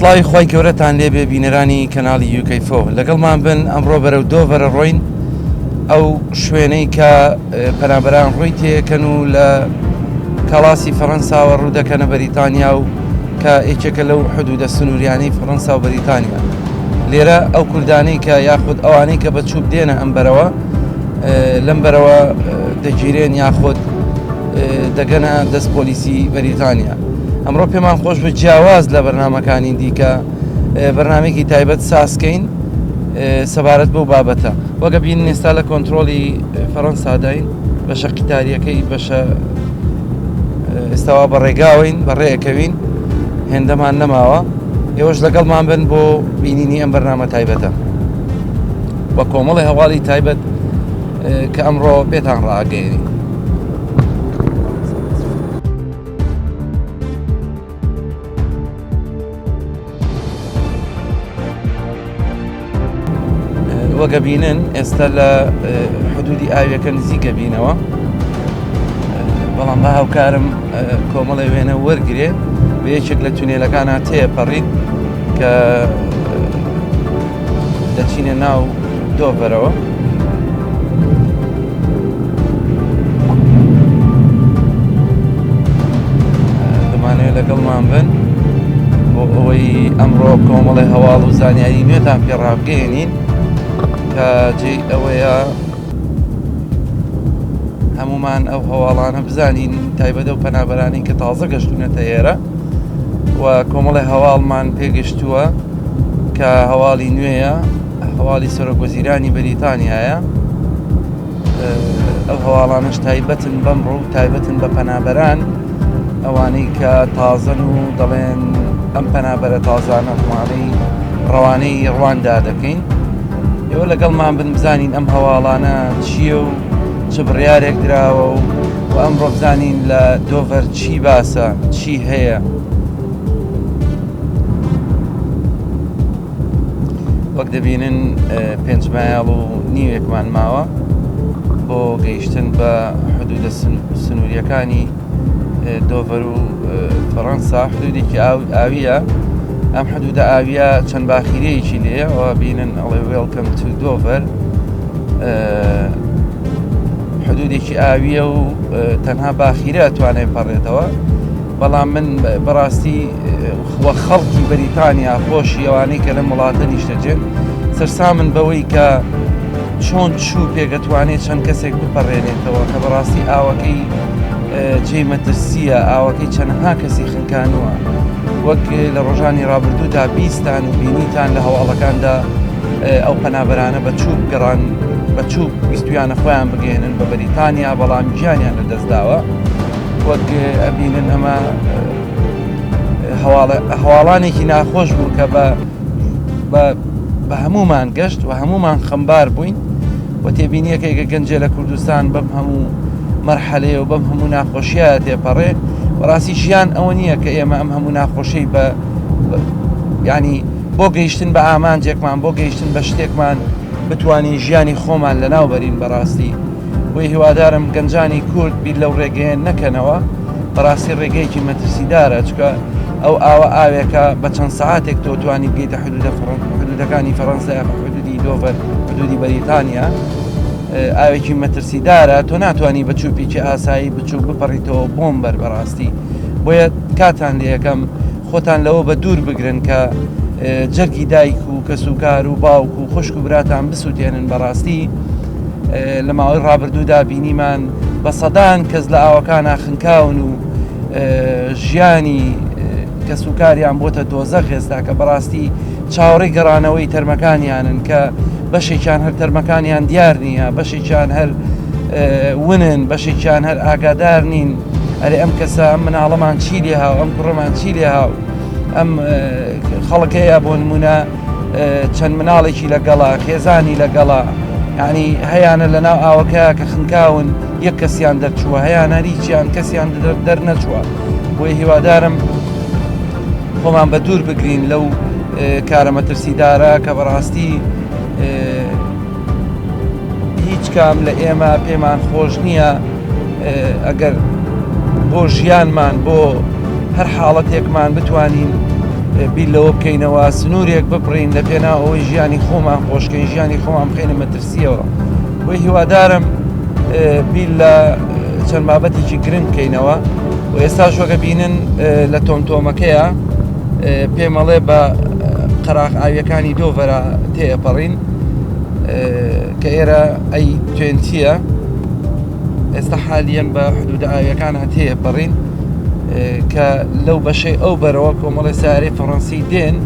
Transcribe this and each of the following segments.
سڵاوی خۆی گەورەتان لێبێ بینەرانی کەناڵی یوکەیفۆ لەگەڵمان بن ئەمڕۆ بەرەو دۆڤەرە ڕۆین ئەو شوێنەی کە پەنابەران ڕووی تێکەن و لە کەڵاسی فەڕەنساوە ڕوو دەکەنە بەریتانیا و کە یەکێکە لەو حدودە سنووریانەی فەڕەنسا و بەریتانیا لێرە ئەو کوردانەی کە یاخود ئەوانەی کە بەچوب دێنە ئەم بەرەوە لەم بەرەوە دەگیرێن یاخود دەگەنە دەست پۆلیسی بەریتانیا. ئەمڕۆ پێمان خۆش بە جیاواز لە بەرنامەکانی دیکە بەرنامێکی تایبەت ساسکەین سەبارەت بەو بابەتە وەگە بین ئێستا لە کۆنتترۆلی فەڕەنساداین بەشە قیتاریەکەی بەشە ئێستاوا بەڕێگاوین بەڕێەکەوین هێندەمان نەماوە ئێوەش لەگەڵمان بن بۆ بینینی ئەم بەرنامە تایبەتە وە کۆمەڵی هەواڵی تایبەت کە ئەمڕۆ پێتان ڕاگەیەنی. وەگە بینن ئێستا لە حدودی ئاویەکە نزیکە بینەوە بەڵام بە هاوکارم کۆمەڵی وێنە وەرگێ بە یەکێک لە تونێلەکانە تێپەڕین کە دەچینە ناو دۆڤەرەوە. دەمانەوێت لەگەڵمان بن بۆ ئەوەی ئەمڕۆ کۆمەڵی هەواڵ و زانیاری نوێتان پێڕابگەێنین کە جێی ئەوەیە هەمومان ئەو هەواڵانە بزانین تایبەتە و پەنابەرانی کە تازە گەشتونەتە ئێرە و کۆمەڵی هەواڵمان پێگەشتووە کە هەواڵی نوێیە هەواڵی سەرۆکوەزیرانی بەریتانیایە. ئەو هەواڵانش تایبەتن بەمڕۆ و تایبەتن بە پەنابەران ئەوانەی کە تازەن و دەڵێن ئەم پەنابەرە تازانە ڕەوانەی ڕواندا دەکەین. ئێوە لەگەڵمان بن بزانین ئەم هەواڵانە چییە و چ بڕیارێک دراوە و ئەمڕۆ بزانین لە دۆڤەر چی باسە چی هەیە. وەک دەبینن 5 مایاڵ و نیوێکمان ماوە بۆ گەیشتن بە حدودە سنووریەکانی دۆڤەر و فەڕەنسا حدودێکی ئاویە. ئەم حدودە ئاویە چەند باخیرەیەکی لێیە ئەوە بینن ئەڵێ وێڵکەم تو دۆڤەر حدودێکی ئاویە و تەنها باخیرە توانێت پەڕێتەوە بەڵام من بەڕاستی وە خەڵکی بەریتانیا خۆشی ئەوانەی کە لە وڵاتە نیشتەجێن سەرسا من بەوەی کە چۆن چوو پێگەتوانێت چەند کەسێک بپەڕێنێتەوە کە بەڕاستی ئاوەکەی جێی مەترسیە ئاوەکەی چەندها کەسی خنکانووە وەک لە ڕۆژانی ڕابردوودا بیستان و بینیتان لە هەواڵەکاندا ئەو پەنابەرانە بەچوب گەڕان بەچوب ویستویانە خۆیان بگەێنن بە بەریتانیا بەڵام گیانیان لەدەستداوە وەک ئەبینن ئەمە هەواڵانێکی ناخۆش بوو کە بە هەمومان گەشت و هەمومان خەمبار بووین و تێبینیەکەیکە گەنجێ لە کوردستان بەم هەموو مەرحەلەیە و بەم هەموو ناخۆشیە تێپەڕێ بەڕاستی ژیان ئەوە نییە کە ئێمە ئەم هەموو ناخۆشەی بە ینی بۆ گەیشتن بە ئامانجێکمان بۆ گەیشتن بە شتێکمان بتوانین ژیانی خۆمان لەناو بەرین بەڕاستی بۆی هیوادارم گەنجانی کورد بیر لەو ڕێگەیە نەکەنەوە بەڕاستی ڕێگەیەکی مەترسیدارە چکە ئەو ئاوە ئاوێکە بە چەند سەعاتێک تۆ توانی بگەیتە حدودەکانی فەڕەنسا یا حدودی دۆڤەر حدودی بەریتانیا ئاوێکی مەترسیدارە تۆ ناتوانانی بە چوپێکی ئاسایی بچوو بپەڕیتەوە بۆمبەر بەڕاستی بۆیە کاتان لێ یەکەم خۆتان لەوە بە دوور بگرن کە جەرگی دایک و کەسوکار و باوک و خوشک و براتان بسووتێنن بەڕاستی لە ماوەی ڕابردوودا بینیمان بە سەدان کەس لە ئاوەکانە خنکاون و ژیانی کەسوکاریان بۆتە دۆزەخ ئێستا کە بەڕاستی چاوەڕێی گەڕانەوەی تەرمەکانیانن کە بەشێکیان هەر تەرمەکانیان دیار نییە بەشێکیان هەر ونن بەشێکیان هەر ئاگادار نین ئەرێ ئەم کەسە ئەم مناڵەمان چی لێ هاو ئەم کوڕەمان چی لێ هاو ئەم خەڵکەیە بۆ نمونە چەند مناڵێکی لەگەڵا خێزانی لەگەڵا یعنی هەیانە لەناو ئاوەکەیە کە خنکاون یەک کەسیان دەرچووە هەیانە ریچیان کەسیان دەرنەچووە بۆی هیوادارم خۆمان بە دوور بگرین لەو کارە مەترسیدارە کە بەڕاستی هیچ کام لە ئێمە پێمان خۆش نییە ئەگەر بۆ ژیانمان بۆ هەر حاڵەتێکمان بتوانین بیل لەوە بکەینەوە سنوورێک بپڕین لە پێنا ئەوەی ژیانی خۆمان خۆشکەین ژیانی خۆمان بخێنە مەترسیەوە وی هیوادارم بیل لە چەند بابەتێکی گرنگ بکەینەوە و ئێستاش وەکە بینن لە تۆمتۆمەکەیە پێمەڵێ بە قەراق ئاویەکانی دۆڤەرە تێپەڕین کە ئێرە ئەی 20ە ئێستا حالیان بە حدودە ئاویەکان هەتێپەڕین کە لەو بەشەی ئەو بەرەوە کۆمەڵی سیارەی فەڕەنسی دێن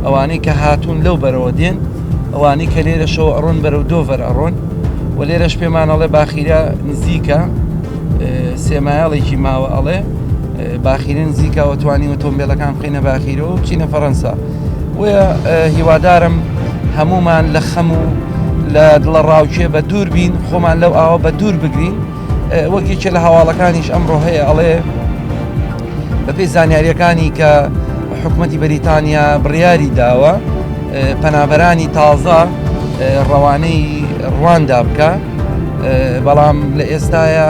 ئەوانەی کە هاتوون لەو بەرەوە دێن ئەوانەی کە لێرەشەوە ئەڕۆن بەرەو دۆڤەر ئەڕۆن و لێرەش پێمانەڵێ باخیرە نزیکە سێمایاڵێکی ماوە ئەڵێ باخیرە نزیکەوە توانی ئۆتۆمبیلەکان بخینە باخیرەوە و بچینە فەڕەنسا وە هیوادارم هەمومان لە خەم و لە دڵە ڕاوچێ بە دوور بین خۆمان لەو ئاوە بە دوور بگرین وەکیچە لە هەواڵەکانیش ئەمڕۆ هەیە ئەڵێ بەپێی زانیاریەکانی کە حکوومەتی بەریتانیا بڕیاری داوە پەنابەرانی تازە ڕەوانەی ڕواندا بکە بەڵام لە ئێستاە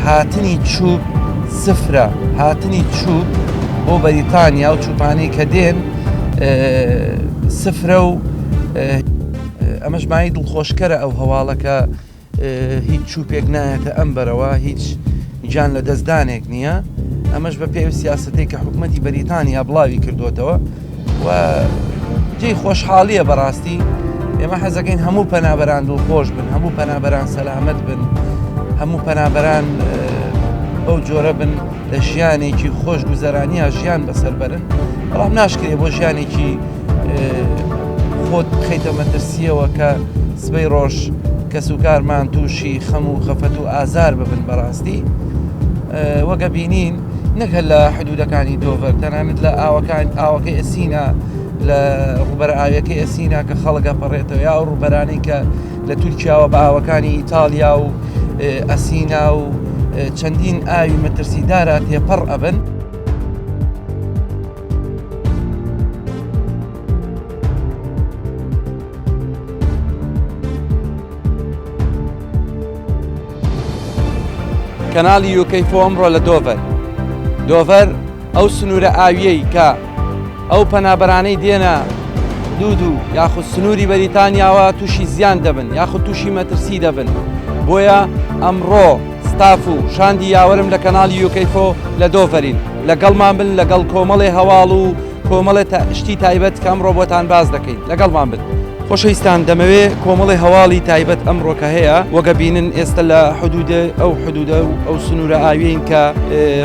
هاتنی چوب سفرە هاتنی چوب بۆ بەریتانیا و چوپانەی کە دێن سفرە و ئەمەش مای دڵخۆشکەرە ئەو هەواڵەکە هیچ چوپێک نایەتە ئەم بەرەوە هیچ گیان لە دەستدانێک نییە ئەمەش بە پێی سیاسەتەی کە حکوومەتی بەریتانیا بڵاوی کردوتەوە و جێی خۆشحاڵیە بەڕاستی ئێمە حەزەکەین هەموو پەنابەران دڵخۆش بن هەموو پەنابەران سەلامەت بن هەموو پەنابەران بەو جۆرە بن لە ژیانێکی خۆش گوزەرانیە ژیان بەسەر بەرن بەڵام ناشکرێ بۆ ژیانێکی خۆت بخەیتە مەترسیەوە کە سبەی ڕۆژ کەس و کارمان تووشی خەم و خەفەت و ئازار ببن بەڕاستی وەگە بینین نەکە لە حدودەکانی دۆڤەر تەنانەت لە ئاوەکەی ئەسینە لە ڕوبەر ئاویەکەی ئەسینە کە خەڵگە پەڕێتەوە یا ڕوبەرانەی کە لە تورکیاوە بە ئاوەکانی ئیتالیا و ئەسینا و چەندین ئاوی مەترسیدارە تێپەڕ ئەبن کەناڵی یوکەیفۆ ئەمڕۆ لە دۆڤەر ئەو سنوورە ئاویەی کە ئەو پەنابەرانەی دێنە دوودو یاخود سنووری بەریتانیاوە تووشی زیان دەبن یاخود تووشی مەترسی دەبن بۆیە ئەمڕۆ ستاف و شاندی یاوەرم لە کەناڵی یوکەیفۆ لە دۆڤەرین لەگەڵمان بن لەگەڵ کۆمەڵی هەواڵ و کۆمەڵی شتی تایبەت کە ئەمڕۆ بۆتان باز دەکەین لەگەڵمان بن خۆشەویستان دەمەوێت کۆمەڵی هەواڵی تایبەت ئەمڕۆ کە هەیە وەگە بینن ئێستا لە حدودە ئەو سنوورە ئاویین کە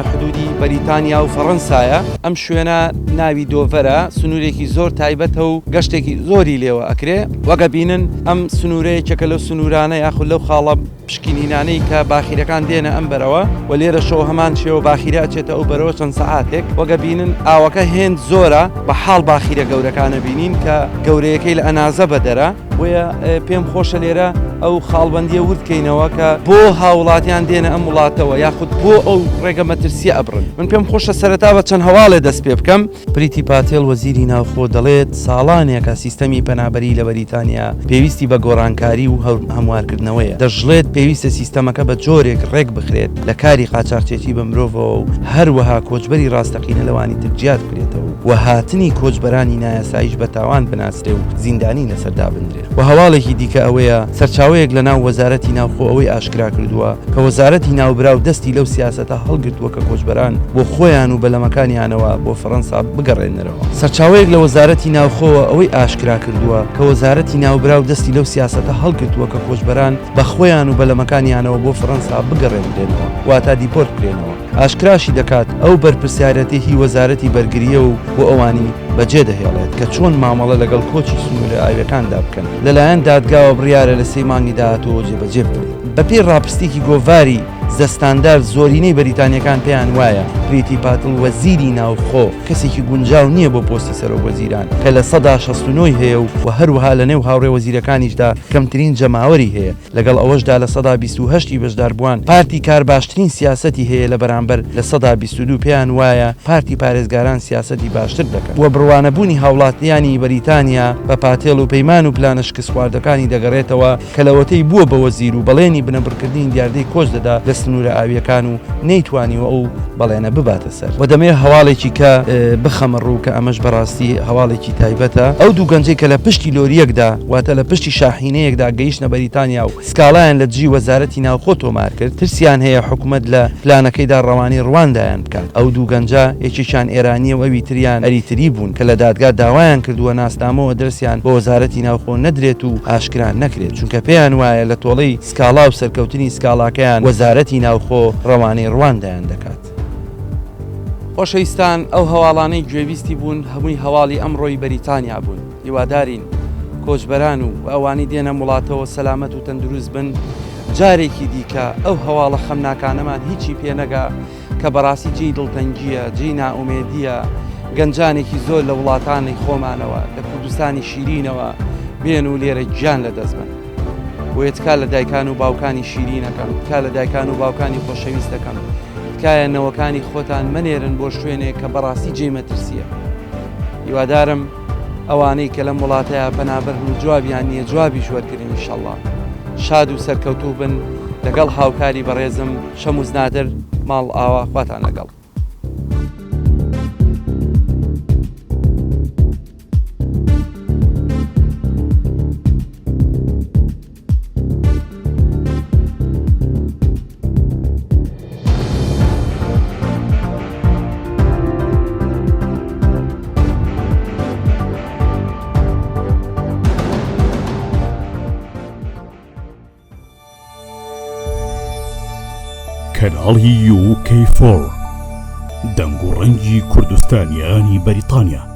حدودی بەریتانیا و فەڕەنسایە ئەم شوێنە ناوی دۆڤەرە سنوورێکی زۆر تایبەتە و گەشتێکی زۆری لێوە ئەکرێ وەگە بینن ئەم سنوورەیەکە لەو سنوورانە یاخود لەو خاڵە پشکنینانەی کە باخیرەکان دێنە ئەم بەرەوە و لێرە شەو هەمان شێوە باخیرە ئەچێتە ئەو بەرەوە چەند سەعاتێک وەگە بینن ئاوەکە هێند زۆرە بە حاڵ باخیرە گەورەکانە بینین کە گەورەیەکەی لە ئەنازە بەدەرە بۆیە پێم خۆشە لێرە ئەو خاڵبەندیە وردکەینەوە کە بۆ هاوڵاتیان دێنە ئەم وڵاتەوە یاخود بۆ ئەو ڕێگە مەترسیە ئەبرن من پێم خۆشە سەرەتا بە چەند هەواڵێ دەست پێ بکەم پریتی پاتێل وەزیری ناوخۆ دەڵێت ساڵانێکە سیستەمی پەنابەری لە بەریتانیا پێویستی بە گۆڕانکاری و هەموارکردنەوەیە دەژڵێت پێویستە سیستەمەکە بە جۆرێک ڕێک بخرێت لە کاری قاچاقچێتی بە مرۆڤەوە و هەروەها کۆچبەری ڕاستەقینە لەوانی ترجیات بکرێتەوە و هاتنی کۆچبەرانی نایاساییش بە تاوان بناسرێ و زیندانی لەسەردا بنرێت و هەواڵێکی دیکە ئەوەیە سەرچاوەیەک لە ناو وەزارەتی ناوخۆ ئەوەی ئاشکرا کردووە کە وەزارەتی ناوبرا و دەستی لەو سیاسەتە هەڵگرتووە کە کۆچبەران بۆ خۆیان و بەلەمەکانیانەوە بۆ فەڕەنسا بگەڕێنەرەوە سەرچاوەیەک لە وەزارەتی ناوخۆوە ئەوەی ئاشکرا کردووە کە وەزارەتی ناوبرا و دەستی لەو سیاسەتە هەڵگرتووە کە کۆچبەران بە خۆیان و بەلەمەکانیانەوە بۆ فەڕەنسا بگەڕێنرێنەوە واتە دیپۆرت بکرێنەوە ئاشکراشی دەکات ئەو بەرپرسیارەتێکی وەزارەتی بەرگریە و بۆ ئەوانی بەجێ دەهێڵێت کە چۆن مامەڵە لەگەڵ کۆچی سنوورە ئاویەکاندا بکەن لەلایەن دادگاوە بڕیارە لە 3 مانگی داهاتوە جێبەجێ بکرێت بەپێی ڕاپرسێکی گۆڤاری زەستاندار زۆرینەی بەریتانیەکان پێیان وایە پریتی پاتڵ وەزیری ناوخۆ کەسێکی گونجاو نییە بۆ پۆستی سەرۆکوەزیران کە لە 169 هەیە و هەروەها لە نێو هاوڕێ وەزیرەکانیشدا کەمترین جەماوەری هەیە لەگەڵ ئەوەشدا لە 128 بەشداربووان پارتی کار باشترین سیاسەتی هەیە لە بەرامبەر لە 122 پێیان وایە پارتی پارێزگاران سیاسەتی باشتر دەکەن وە بڕوانەبوونی هاوڵاتیانی بەریتانیا بە پاتێڵ و پەیمان و پلانە شکست خواردەکانی دەگەڕێتەوە کە لەوەتەی بووە بە وەزیر و بەڵێنی بنەبڕکردنی دیاردەی کۆچ دەدا لە لە سنوورە ئاویەکان و نەیتوانیوە ئەو بەڵێنە بباتە سەر و دەمێ هەواڵێکی کە بخەمە ڕوو کە ئەمەش بەڕاستی هەواڵێکی تایبەتە. ئەو دوو گەنجەی کە لە پشتی لۆریەکدا واتە لە پشتی شاحینەیەکدا گەیشتە بەریتانیا و سکاڵایان لە جی وەزارەتی ناوخۆ تۆمار کرد، ترسیان هەیە حکوومەت لە پلانەکەیدا ڕەوانی ڕواندایان بکات. ئەو دوو گەنجە یەکێکیان ئێرانیە و ئەوی تریان ئەریتری بوون کە لە دادگا داوایان کردووە ناسنامەوە دەرسیان بۆ وەزارەتی ناوخۆ نەدرێت و ئاشکران نەکرێت، چونکە پێیان وایە لە تۆڵەی سکاڵا و سەرکەوتنی سکاڵاکەیان وەزارەتی ناوخۆ ڕەوانەی ڕواندایان دەکات. خۆشەویستان، ئەو هەواڵانەی گوێویستی بوون هەمووی هەواڵی ئەمڕۆی بەریتانیا بوون. هیوادارین کۆچبەران و ئەوانی دێنە وڵاتەوە سەلامەت و تەندروست بن. جارێکی دیکە ئەو هەواڵە خەمناکانەمان هیچی پێنەگا کە بەڕاستی جێی دڵتەنگیە، جێی نائومێدیە. گەنجانێکی زۆر لە وڵاتانی خۆمانەوە لە کوردستانی شیرینەوە بێن و لێرە گیان لە دەستبن. وێتکا لە دایکان و باوکانی شیرینەکەم، کا لە دایکان و باوکانی خۆشەویستەکەم، تکایە نەوەکانی خۆتان منێرن بۆ شوێنێک کە بەڕاستی جێمەترسیە. هیوادارم ئەوانەی کە لەم وڵاتەیە پەنابەرن و جوابیان نییە جوابیش وەرگرن ئینشەڵڵا. شاد و سەرکەوتوو بن لەگەڵ هاوکاری بەڕێزم شەموز نادر. ماڵ ئاوا، خواتان لەگەڵ. کەناڵی UK4 دەنگ و ڕەنگی کوردستانیانی بەریتانیا.